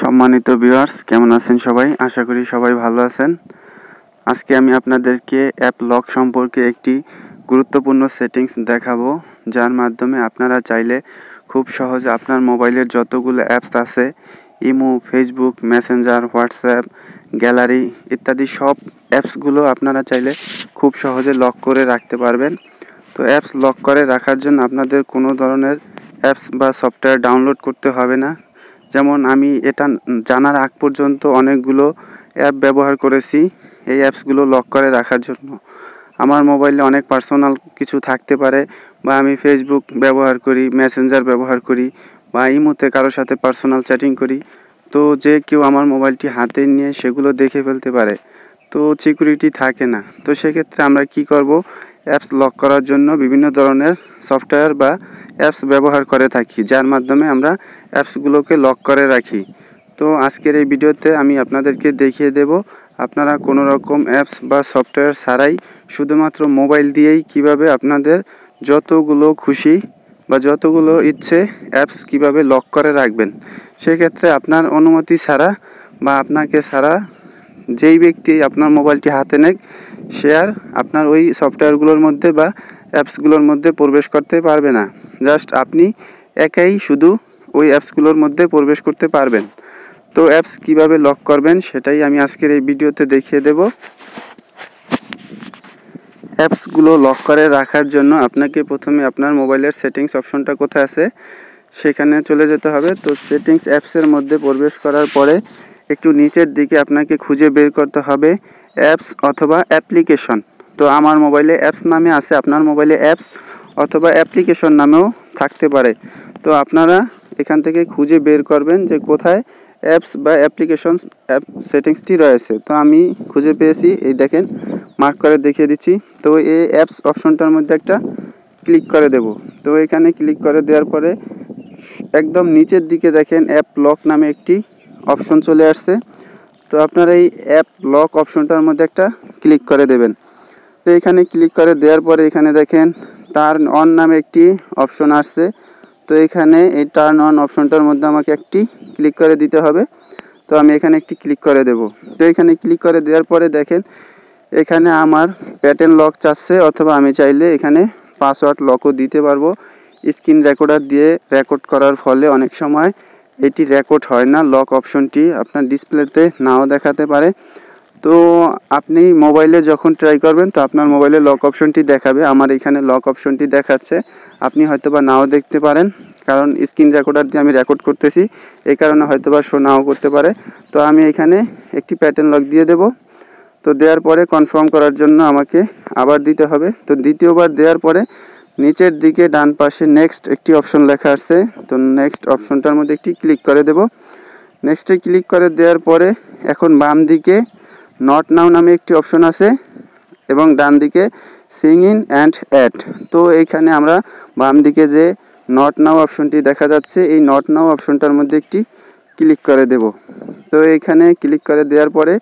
সম্মানিত ভিউয়ার্স, কেমন আছেন সবাই? আশা করি সবাই ভালো আছেন। আজকে আমি আপনাদেরকে অ্যাপ লক সম্পর্কে একটি গুরুত্বপূর্ণ সেটিংস দেখাবো, যার মাধ্যমে আপনারা চাইলে খুব সহজে আপনার মোবাইলের যতগুলো অ্যাপস আছে, imo, Facebook, Messenger, WhatsApp, gallery ইত্যাদি সব অ্যাপসগুলো আপনারা চাইলে খুব সহজে লক করে রাখতে পারবেন। তো অ্যাপস লক করে রাখার জন্য আপনাদের কোনো ধরনের অ্যাপস বা সফটওয়্যার ডাউনলোড করতে হবে না। যেমন আমি এটা জানার আগ পর্যন্ত অনেকগুলো অ্যাপ ব্যবহার করেছি এই অ্যাপসগুলো লক করে রাখার জন্য। আমার মোবাইলে অনেক পার্সোনাল কিছু থাকতে পারে, বা আমি ফেসবুক ব্যবহার করি, মেসেঞ্জার ব্যবহার করি, বা ইমোতে কারোর সাথে পার্সোনাল চ্যাটিং করি। তো যে কেউ আমার মোবাইলটি হাতে নিয়ে সেগুলো দেখে ফেলতে পারে, তো সিকিউরিটি থাকে না। তো সেক্ষেত্রে আমরা কি করব, অ্যাপস লক করার জন্য বিভিন্ন ধরনের সফটওয়্যার বা অ্যাপস ব্যবহার করে থাকি, যার মাধ্যমে আমরা অ্যাপসগুলোকে লক করে রাখি। তো আজকের এই ভিডিওতে আমি আপনাদেরকে দেখিয়ে দেব আপনারা কোনো রকম অ্যাপস বা সফটওয়্যার ছাড়াই শুধুমাত্র মোবাইল দিয়েই কিভাবে আপনাদের যতগুলো খুশি বা যতগুলো ইচ্ছে অ্যাপস কিভাবে লক করে রাখবেন। সেক্ষেত্রে আপনার অনুমতি ছাড়া বা আপনাকে ছাড়া যেই ব্যক্তি আপনার মোবাইলটি হাতে নেয় সে আর আপনার ওই সফটওয়্যারগুলোর মধ্যে বা অ্যাপসগুলোর মধ্যে প্রবেশ করতে পারবে না। জাস্ট আপনি একাই শুধু ওই অ্যাপসগুলোর মধ্যে প্রবেশ করতে পারবেন। তো অ্যাপস কিভাবে লক করবেন সেটাই আমি আজকের এই ভিডিওতে দেখিয়ে দেব। অ্যাপসগুলো লক করে রাখার জন্য আপনাকে প্রথমে আপনার মোবাইলের সেটিংস অপশনটা কোথায় আছে সেখানে চলে যেতে হবে। তো সেটিংস অ্যাপসের মধ্যে প্রবেশ করার পরে একটু নিচের দিকে আপনাকে খুঁজে বের করতে হবে অ্যাপস অথবা অ্যাপ্লিকেশন। তো আমার মোবাইলে অ্যাপস নামে আছে, আপনার মোবাইলে অ্যাপস অথবা অ্যাপ্লিকেশন নামেও থাকতে পারে। তো আপনারা এখান থেকে খুঁজে বের করবেন যে কোথায় অ্যাপস বা অ্যাপ্লিকেশনস সেটিংসটি রয়েছে। তো আমি খুঁজে পেয়েছি, এই দেখেন মার্ক করে দেখিয়ে দিচ্ছি। তো এই অ্যাপস অপশনটার মধ্যে একটা ক্লিক করে দেব। তো এখানে ক্লিক করে দেওয়ার পরে একদম নিচের দিকে দেখেন অ্যাপ লক নামে একটি অপশন চলে আসছে। তো আপনারা এই অ্যাপ লক অপশনটার মধ্যে একটা ক্লিক করে দেবেন। তো এখানে ক্লিক করে দেওয়ার পরে এখানে দেখেন টার্ন অন নামে একটি অপশন আসছে। তো এখানে এই টার্ন অন অপশনটার মধ্যে আমাকে একটি ক্লিক করে দিতে হবে। তো আমি এখানে একটি ক্লিক করে দেব। তো এখানে ক্লিক করে দেওয়ার পরে দেখেন এখানে আমার প্যাটার্ন লক চাচ্ছে, অথবা আমি চাইলে এখানে পাসওয়ার্ড লকও দিতে পারবো। স্ক্রিন রেকর্ডার দিয়ে রেকর্ড করার ফলে অনেক সময় এটি রেকর্ড হয় না, লক অপশনটি আপনার ডিসপ্লেতে নাও দেখাতে পারে। তো আপনি মোবাইলে যখন ট্রাই করবেন তো আপনার মোবাইলে লক অপশনটি দেখাবে। আমার এখানে লক অপশনটি দেখাচ্ছে, আপনি হয়তোবা নাও দেখতে পারেন, কারণ স্ক্রিন রেকর্ডার দিয়ে আমি রেকর্ড করতেছি, এই কারণে হয়তোবা শো নাও করতে পারে। তো আমি এখানে একটি প্যাটার্ন লক দিয়ে দেব। তো দেওয়ার পরে কনফার্ম করার জন্য আমাকে আবার দিতে হবে। তো দ্বিতীয়বার দেওয়ার পরে নিচের দিকে ডান পাশে নেক্সট একটি অপশন লেখা আছে। তো নেক্সট অপশনটার মধ্যে একটি ক্লিক করে দেব। নেক্সটে ক্লিক করে দেওয়ার পরে এখন বাম দিকে নট নাও নামে একটি অপশন আছে এবং ডান দিকে সিং ইন অ্যান্ড অ্যাড। তো এইখানে আমরা বাম দিকে যে নট নাও অপশনটি দেখা যাচ্ছে এই নট নাও অপশনটার মধ্যে একটি ক্লিক করে দেব। তো এইখানে ক্লিক করে দেওয়ার পরে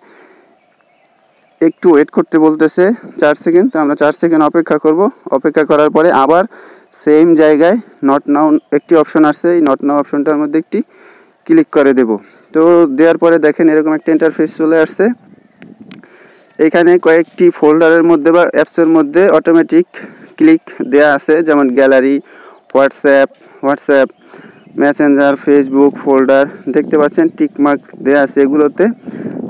একটু ওয়েট করতে বলতেছে 4 সেকেন্ড। তো আমরা 4 সেকেন্ড অপেক্ষা করব। অপেক্ষা করার পরে আবার সেম জায়গায় নট নাও একটি অপশন আসছে, এই নট নাও অপশনটার মধ্যে একটি ক্লিক করে দেব। তো দেওয়ার পরে দেখেন এরকম একটা ইন্টারফেস চলে আসছে। এখানে কয়েকটি ফোল্ডারের মধ্যে বা অ্যাপসের মধ্যে অটোমেটিক ক্লিক দেয়া আছে, যেমন gallery, WhatsApp, Messenger, Facebook folder দেখতে পাচ্ছেন টিকমার্ক দেয়া আছে এগুলোতে।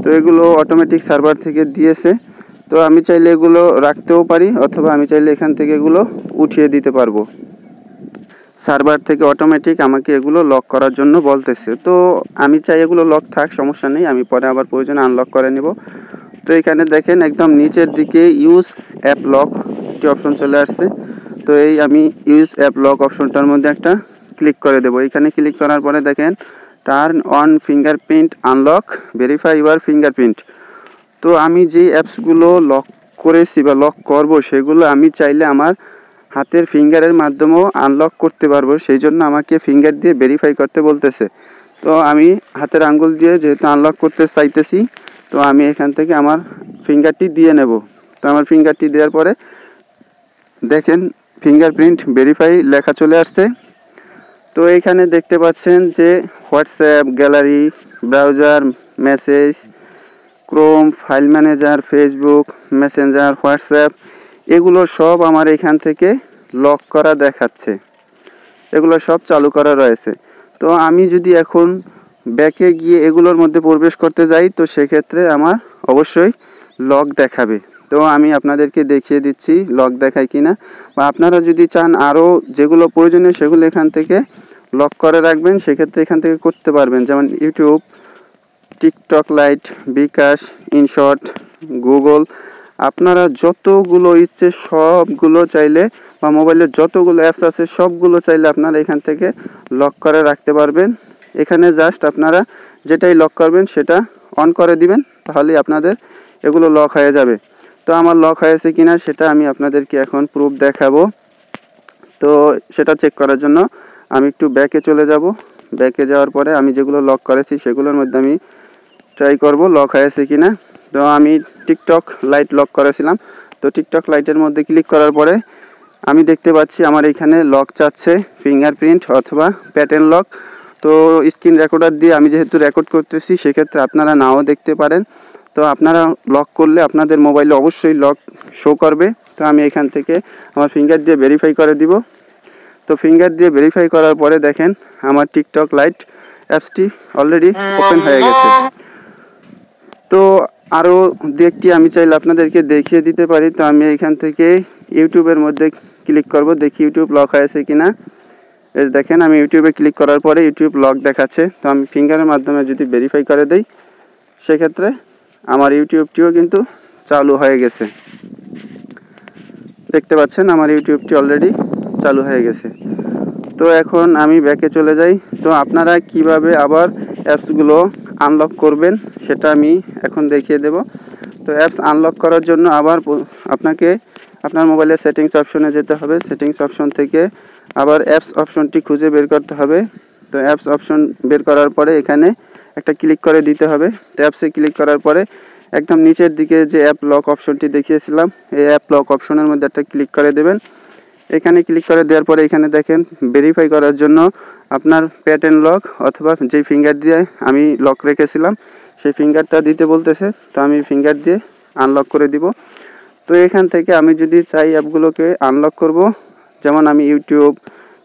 তো এগুলো অটোমেটিক সার্ভার থেকে দিয়েছে। তো আমি চাইলে এগুলো রাখতেও পারি, অথবা আমি চাইলে এখান থেকে এগুলো উঠিয়ে দিতে পারবো। সার্ভার থেকে অটোমেটিক আমাকে এগুলো লক করার জন্য বলতেছে। তো আমি চাই এগুলো লক থাক, সমস্যা নেই, আমি পরে আবার প্রয়োজনে আনলক করে নেব। তো এখানে দেখেন একদম নিচের দিকে ইউজ অ্যাপ লক একটি অপশন চলে আসছে। তো এই আমি ইউজ অ্যাপ লক অপশনটার মধ্যে একটা ক্লিক করে দেব। এখানে ক্লিক করার পরে দেখেন turn on fingerprint unlock, verify your fingerprint. তো আমি যে অ্যাপসগুলো লক করেছি বা লক করব সেগুলো আমি চাইলে আমার হাতের ফিঙ্গারের মাধ্যমেও আনলক করতে পারবো, সেই জন্য আমাকে ফিঙ্গার দিয়ে ভেরিফাই করতে বলতেছে। তো আমি হাতের আঙ্গুল দিয়ে যেহেতু আনলক করতে চাইতেছি, তো আমি এখান থেকে আমার ফিঙ্গারটি দিয়ে নেব। তো আমার ফিঙ্গারটি দেওয়ার পরে দেখেন ফিঙ্গারপ্রিন্ট ভেরিফাই লেখা চলে আসছে। তো এখানে দেখতে পাচ্ছেন যে WhatsApp, gallery, browser, message, Chrome, file manager, Facebook, Messenger, WhatsApp এগুলো সব আমার এখান থেকে লক করা দেখাচ্ছে, এগুলো সব চালু করা রয়েছে। তো আমি যদি এখন ব্যাকে গিয়ে এগুলোর মধ্যে প্রবেশ করতে যাই তো সেক্ষেত্রে আমার অবশ্যই লক দেখাবে। তো আমি আপনাদেরকে দেখিয়ে দিচ্ছি লক দেখায় কিনা, বা আপনারা যদি চান আরও যেগুলো প্রয়োজনীয় সেগুলো এখান থেকে লক করে রাখবেন, সেক্ষেত্রে এখান থেকে করতে পারবেন। যেমন ইউটিউব, টিকটক লাইট, বিকাশ, ইনশট, গুগল, আপনারা যতগুলো ইচ্ছে সবগুলো চাইলে, বা মোবাইলের যতগুলো অ্যাপস আছে সবগুলো চাইলে আপনারা এখান থেকে লক করে রাখতে পারবেন। এখানে জাস্ট আপনারা যেটাই লক করবেন সেটা অন করে দিবেন, তাহলেই আপনাদের এগুলো লক হয়ে যাবে। তো আমার লক হয়েছে কিনা সেটা আমি আপনাদেরকে এখন প্রুফ দেখাবো। তো সেটা চেক করার জন্য আমি একটু ব্যাকে চলে যাব। ব্যাকে যাওয়ার পরে আমি যেগুলো লক করেছি সেগুলোর মধ্যে আমি ট্রাই করব লক হয়েছে কিনা। তো আমি টিকটক লাইট লক করেছিলাম, তো টিকটক লাইটের মধ্যে ক্লিক করার পরে আমি দেখতে পাচ্ছি আমার এখানে লক চাচ্ছে ফিঙ্গারপ্রিন্ট অথবা প্যাটার্ন লক। তো স্ক্রিন রেকর্ডার দিয়ে আমি যেহেতু রেকর্ড করতেছি সেক্ষেত্রে আপনারা নাও দেখতে পারেন। তো আপনারা লক করলে আপনাদের মোবাইলে অবশ্যই লক শো করবে। তো আমি এখান থেকে আমার ফিঙ্গার দিয়ে ভেরিফাই করে দিব। তো ফিঙ্গার দিয়ে ভেরিফাই করার পরে দেখেন আমার টিকটক লাইট অ্যাপসটি অলরেডি ওপেন হয়ে গেছে। তো আরও দু একটি আমি চাইলে আপনাদেরকে দেখিয়ে দিতে পারি। তো আমি এখান থেকে ইউটিউবের মধ্যে ক্লিক করব, দেখি ইউটিউব লক হয়েছে কিনা। এই দেখেন আমি ইউটিউবে ক্লিক করার পরে ইউটিউব লক দেখাচ্ছে। তো আমি ফিঙ্গারের মাধ্যমে যদি ভেরিফাই করে দেই সেক্ষেত্রে আমার ইউটিউবটিও কিন্তু চালু হয়ে গেছে। দেখতে পাচ্ছেন আমার ইউটিউবটি অলরেডি চালু হয়ে গেছে। তো এখন আমি ব্যাকে চলে যাই। তো আপনারা কিভাবে আবার অ্যাপসগুলো আনলক করবেন সেটা আমি এখন দেখিয়ে দেব। তো অ্যাপস আনলক করার জন্য আবার আপনাকে আপনার মোবাইলের সেটিংস অপশনে যেতে হবে। সেটিংস অপশন থেকে আবার অ্যাপস অপশনটি খুঁজে বের করতে হবে। তো অ্যাপস অপশন বের করার পরে এখানে একটা ক্লিক করে দিতে হবে। তো অ্যাপসে ক্লিক করার পরে একদম নিচের দিকে যে অ্যাপ লক অপশনটি দেখিয়েছিলাম এই অ্যাপ লক অপশনের মধ্যে একটা ক্লিক করে দেবেন। এখানে ক্লিক করে দেওয়ার পরে এখানে দেখেন ভেরিফাই করার জন্য আপনার প্যাটার্ন লক অথবা যে ফিঙ্গার দিয়ে আমি লক রেখেছিলাম সেই ফিঙ্গারটা দিতে বলতেছে। তো আমি ফিঙ্গার দিয়ে আনলক করে দিব। তো এখান থেকে আমি যদি চাই অ্যাপগুলোকে আনলক করব, যেমন আমি ইউটিউব,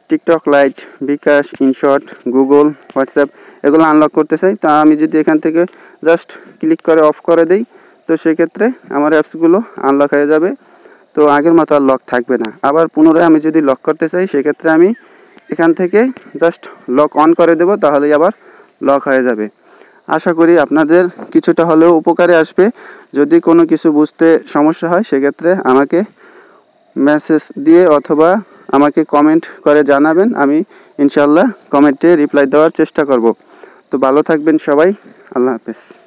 টিকটক লাইট, বিকাশ, ইনশট, গুগল, হোয়াটসঅ্যাপ এগুলো আনলক করতে চাই। তা আমি যদি এখান থেকে জাস্ট ক্লিক করে অফ করে দেই তো সেক্ষেত্রে আমার অ্যাপসগুলো আনলক হয়ে যাবে। তো আগের মতো আর লক থাকবে না। আবার পুনরায় আমি যদি লক করতে চাই সেক্ষেত্রে আমি এখান থেকে জাস্ট লক অন করে দেব, তাহলেই আবার লক হয়ে যাবে। আশা করি আপনাদের কিছুটা হলেও উপকারে আসবে। যদি কোনো কিছু বুঝতে সমস্যা হয় সেক্ষেত্রে আমাকে মেসেজ দিয়ে অথবা আমাকে কমেন্ট করে জানাবেন। আমি ইনশাআল্লাহ কমেন্টে রিপ্লাই দেওয়ার চেষ্টা করব। তো ভালো থাকবেন সবাই। আল্লাহ হাফেজ।